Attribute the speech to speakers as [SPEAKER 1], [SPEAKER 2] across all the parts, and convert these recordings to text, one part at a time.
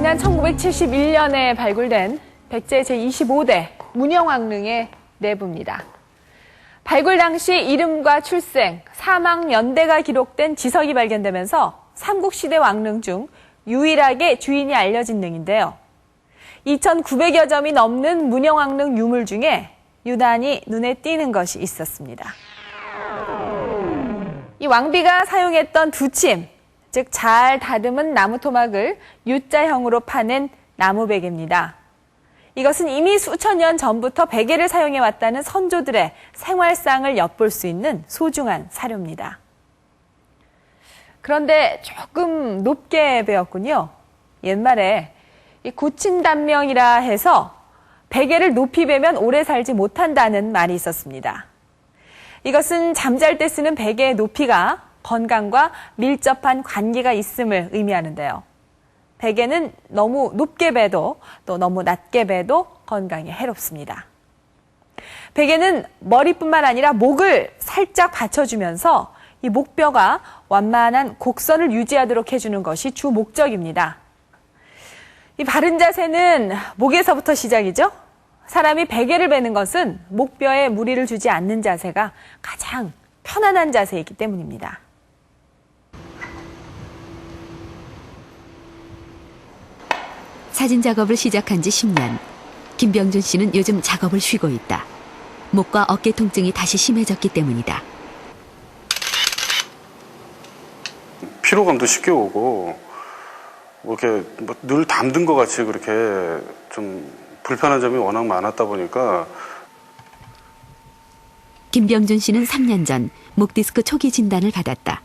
[SPEAKER 1] 지난 1971년에 발굴된 백제 제25대 문영왕릉의 내부입니다. 발굴 당시 이름과 출생, 사망 연대가 기록된 지석이 발견되면서 삼국시대 왕릉 중 유일하게 주인이 알려진 능인데요. 2,900여 점이 넘는 문영왕릉 유물 중에 유난히 눈에 띄는 것이 있었습니다. 이 왕비가 사용했던 두침, 즉 잘 다듬은 나무 토막을 U자형으로 파낸 나무 베개입니다. 이것은 이미 수천 년 전부터 베개를 사용해왔다는 선조들의 생활상을 엿볼 수 있는 소중한 사료입니다. 그런데 조금 높게 베었군요. 옛말에 이 고친단명이라 해서 베개를 높이 베면 오래 살지 못한다는 말이 있었습니다. 이것은 잠잘 때 쓰는 베개의 높이가 건강과 밀접한 관계가 있음을 의미하는데요. 베개는 너무 높게 베도 또 너무 낮게 베도 건강에 해롭습니다. 베개는 머리뿐만 아니라 목을 살짝 받쳐주면서 이 목뼈가 완만한 곡선을 유지하도록 해주는 것이 주 목적입니다. 이 바른 자세는 목에서부터 시작이죠. 사람이 베개를 베는 것은 목뼈에 무리를 주지 않는 자세가 가장 편안한 자세이기 때문입니다.
[SPEAKER 2] 사진 작업을 시작한 지 10년. 김병준 씨는 요즘 작업을 쉬고 있다. 목과 어깨 통증이 다시 심해졌기 때문이다.
[SPEAKER 3] 피로감도 쉽게 오고 이렇게 늘 담든 것 같이 그렇게 좀 불편한 점이 워낙 많았다 보니까.
[SPEAKER 2] 김병준 씨는 3년 전 목 디스크 초기 진단을 받았다.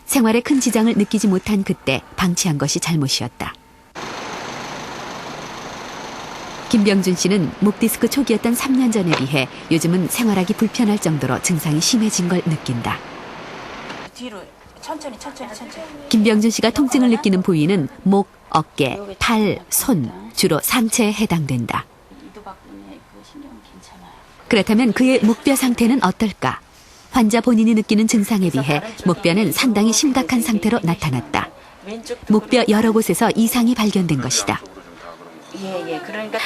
[SPEAKER 2] 생활에 큰 지장을 느끼지 못한 그때 방치한 것이 잘못이었다. 김병준 씨는 목 디스크 초기였던 3년 전에 비해 요즘은 생활하기 불편할 정도로 증상이 심해진 걸 느낀다.
[SPEAKER 4] 뒤로 천천히.
[SPEAKER 2] 김병준 씨가 통증을 느끼는 부위는 목, 어깨, 팔, 손, 주로 상체에 해당된다. 그렇다면 그의 목뼈 상태는 어떨까? 환자 본인이 느끼는 증상에 비해 목뼈는 상당히 심각한 상태로 나타났다. 목뼈 여러 곳에서 이상이 발견된 것이다.
[SPEAKER 4] 예. 그러니까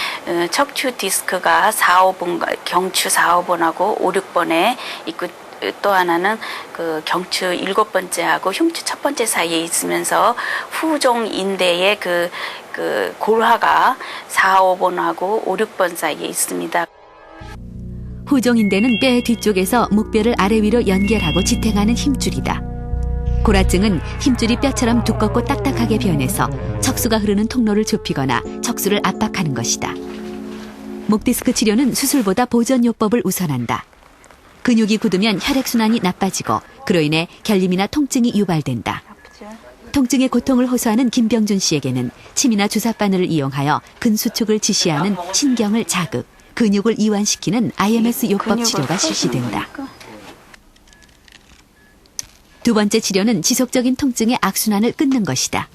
[SPEAKER 4] 척추 디스크가 4, 5번, 경추 4, 5번하고 5, 6번에 있고 또 하나는 그 경추 7번째하고 흉추 1번째 사이에 있으면서 후종 인대의 그 골화가 4, 5번하고 5, 6번 사이에 있습니다.
[SPEAKER 2] 후종인대는 뼈의 뒤쪽에서 목뼈를 아래 위로 연결하고 지탱하는 힘줄이다. 골화증은 힘줄이 뼈처럼 두껍고 딱딱하게 변해서 척수가 흐르는 통로를 좁히거나 척수를 압박하는 것이다. 목 디스크 치료는 수술보다 보존요법을 우선한다. 근육이 굳으면 혈액순환이 나빠지고 그로 인해 결림이나 통증이 유발된다. 통증의 고통을 호소하는 김병준 씨에게는 침이나 주사바늘을 이용하여 근수축을 지시하는 신경을 자극, 근육을 이완시키는 IMS 요법 치료가 실시된다. 두 번째 치료는 지속적인 통증의 악순환을 끊는 것이다.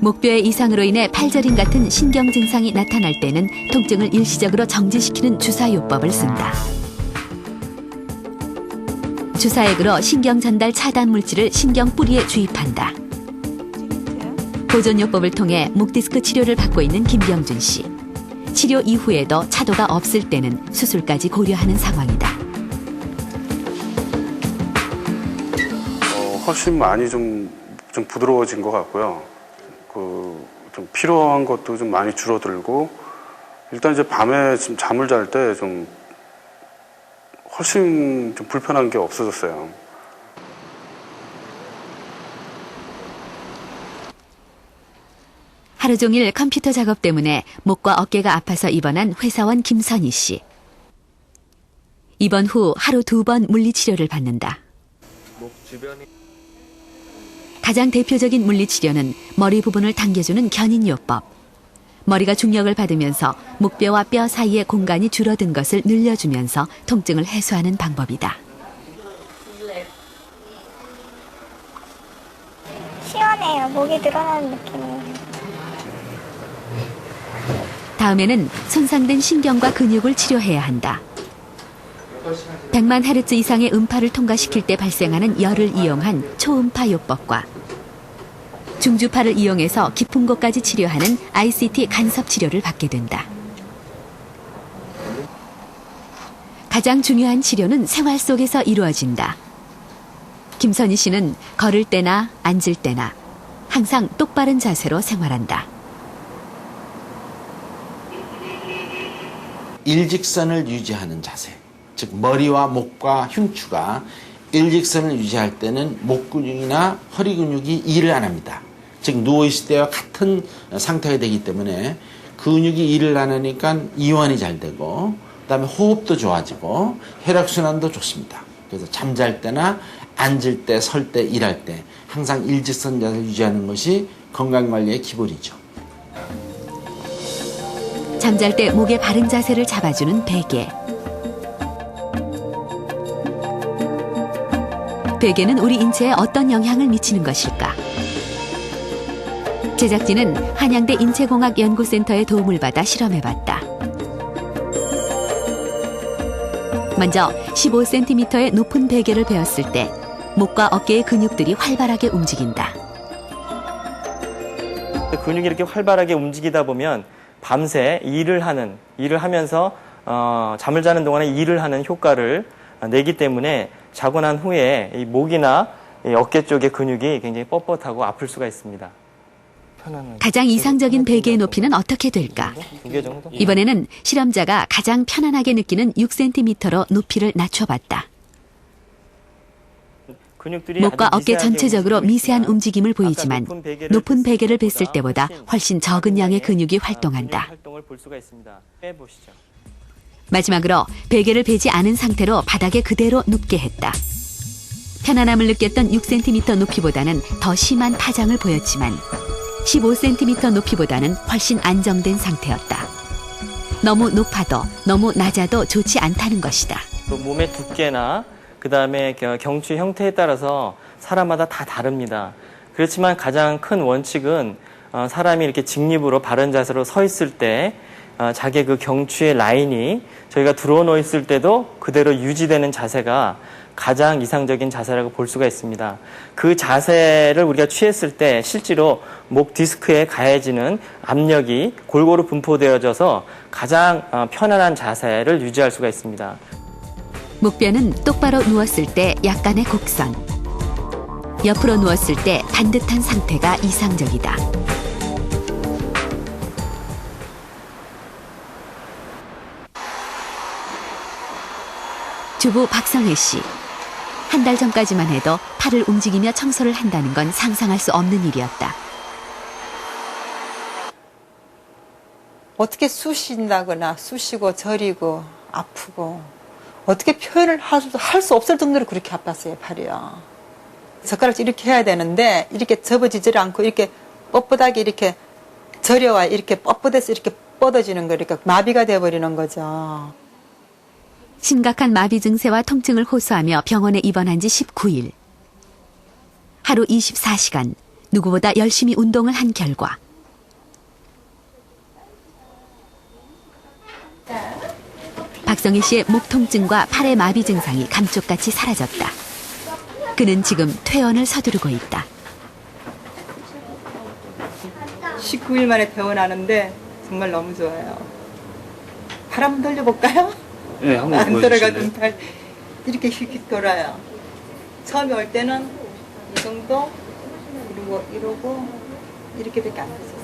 [SPEAKER 2] 목뼈의 이상으로 인해 팔저림 같은 신경 증상이 나타날 때는 통증을 일시적으로 정지시키는 주사요법을 쓴다. 주사액으로 신경 전달 차단 물질을 신경 뿌리에 주입한다. 보존요법을 통해 목 디스크 치료를 받고 있는 김병준 씨. 치료 이후에도 차도가 없을 때는 수술까지 고려하는 상황이다.
[SPEAKER 3] 훨씬 많이 좀 부드러워진 것 같고요. 좀 피로한 것도 좀 많이 줄어들고, 일단 이제 밤에 좀 잠을 잘 때 좀 훨씬 좀 불편한 게 없어졌어요.
[SPEAKER 2] 하루 종일 컴퓨터 작업 때문에 목과 어깨가 아파서 입원한 회사원 김선희 씨. 입원 후 하루 2번 물리치료를 받는다. 가장 대표적인 물리치료는 머리 부분을 당겨주는 견인요법. 머리가 중력을 받으면서 목뼈와 뼈 사이의 공간이 줄어든 것을 늘려주면서 통증을 해소하는 방법이다.
[SPEAKER 5] 시원해요. 목이 늘어나는 느낌이에요.
[SPEAKER 2] 다음에는 손상된 신경과 근육을 치료해야 한다. 100만 헤르츠 이상의 음파를 통과시킬 때 발생하는 열을 이용한 초음파 요법과 중주파를 이용해서 깊은 곳까지 치료하는 ICT 간섭 치료를 받게 된다. 가장 중요한 치료는 생활 속에서 이루어진다. 김선희 씨는 걸을 때나 앉을 때나 항상 똑바른 자세로 생활한다.
[SPEAKER 6] 일직선을 유지하는 자세, 즉 머리와 목과 흉추가 일직선을 유지할 때는 목 근육이나 허리 근육이 일을 안 합니다. 즉 누워있을 때와 같은 상태가 되기 때문에 근육이 일을 안 하니까 이완이 잘 되고 그다음에 호흡도 좋아지고 혈액순환도 좋습니다. 그래서 잠잘 때나 앉을 때, 설 때, 일할 때 항상 일직선 자세를 유지하는 것이 건강관리의 기본이죠.
[SPEAKER 2] 잠잘 때 목의 바른 자세를 잡아주는 베개. 베개는 우리 인체에 어떤 영향을 미치는 것일까? 제작진은 한양대 인체공학연구센터의 도움을 받아 실험해봤다. 먼저 15cm의 높은 베개를 베었을 때 목과 어깨의 근육들이 활발하게 움직인다.
[SPEAKER 7] 근육이 이렇게 활발하게 움직이다 보면 밤새 일을 하면서 잠을 자는 동안에 일을 하는 효과를 내기 때문에 자고 난 후에 이 목이나 이 어깨 쪽의 근육이 굉장히 뻣뻣하고 아플 수가 있습니다.
[SPEAKER 2] 가장 이상적인 베개의 높이는 어떻게 될까?
[SPEAKER 7] 2개 정도?
[SPEAKER 2] 이번에는 실험자가 가장 편안하게 느끼는 6cm로 높이를 낮춰봤다. 목과 어깨 전체적으로 미세한 움직임을 보이지만 높은 베개를 뱄을 때보다 훨씬 적은 양의 근육이 활동한다. 마지막으로 베개를 베지 않은 상태로 바닥에 그대로 눕게 했다. 편안함을 느꼈던 6cm 높이보다는 더 심한 파장을 보였지만 15cm 높이보다는 훨씬 안정된 상태였다. 너무 높아도 너무 낮아도 좋지 않다는 것이다.
[SPEAKER 7] 또 몸의 두께나 그다음에 경추 형태에 따라서 사람마다 다 다릅니다. 그렇지만 가장 큰 원칙은 사람이 이렇게 직립으로 바른 자세로 서 있을 때 자기의 그 경추의 라인이 저희가 들어 누워 있을 때도 그대로 유지되는 자세가 가장 이상적인 자세라고 볼 수가 있습니다. 그 자세를 우리가 취했을 때 실제로 목 디스크에 가해지는 압력이 골고루 분포되어져서 가장 편안한 자세를 유지할 수가 있습니다.
[SPEAKER 2] 목뼈는 똑바로 누웠을 때 약간의 곡선, 옆으로 누웠을 때 반듯한 상태가 이상적이다. 주부 박성혜 씨. 한 달 전까지만 해도 팔을 움직이며 청소를 한다는 건 상상할 수 없는 일이었다.
[SPEAKER 8] 어떻게 쑤신다거나 쑤시고 저리고 아프고 어떻게 표현을 할 수 없을 정도로 그렇게 아팠어요, 팔이요. 젓가락질 이렇게 해야 되는데 이렇게 접어지질 않고 이렇게 뻣뻣하게 이렇게 저려와 이렇게 뻣뻣해서 이렇게 뻗어지는 거, 그러니까 마비가 돼버리는 거죠.
[SPEAKER 2] 심각한 마비 증세와 통증을 호소하며 병원에 입원한 지 19일. 하루 24시간 누구보다 열심히 운동을 한 결과 박성희 씨의 목 통증과 팔의 마비 증상이 감쪽같이 사라졌다. 그는 지금 퇴원을 서두르고 있다.
[SPEAKER 8] 19일 만에 퇴원하는데 정말 너무 좋아요. 팔 한번 돌려볼까요?
[SPEAKER 7] 네, 한번
[SPEAKER 8] 안
[SPEAKER 7] 보여주실래요?
[SPEAKER 8] 돌아가던 팔 이렇게 휙휙 돌아요. 처음에 올 때는 이 정도 이러고 이렇게밖에 안 됐었어요.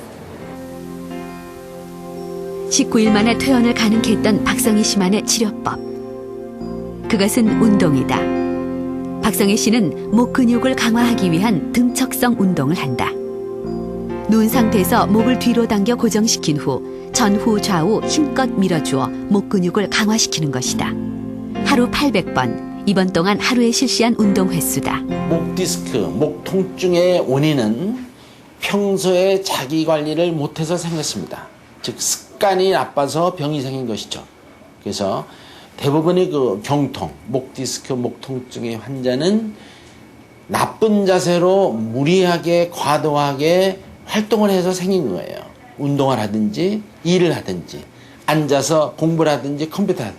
[SPEAKER 2] 19일 만에 퇴원을 가능케 했던 박성희 씨만의 치료법. 그것은 운동이다. 박성희 씨는 목 근육을 강화하기 위한 등척성 운동을 한다. 누운 상태에서 목을 뒤로 당겨 고정시킨 후 전후 좌우 힘껏 밀어주어 목 근육을 강화시키는 것이다. 하루 800번, 이번 동안 하루에 실시한 운동 횟수다.
[SPEAKER 6] 목 디스크, 목 통증의 원인은 평소에 자기 관리를 못해서 생겼습니다. 즉 습관이 나빠서 병이 생긴 것이죠. 그래서 대부분의 그 경통, 목 디스크, 목 통증의 환자는 나쁜 자세로 무리하게 과도하게 활동을 해서 생긴 거예요. 운동을 하든지 일을 하든지 앉아서 공부를 하든지 컴퓨터 하든지.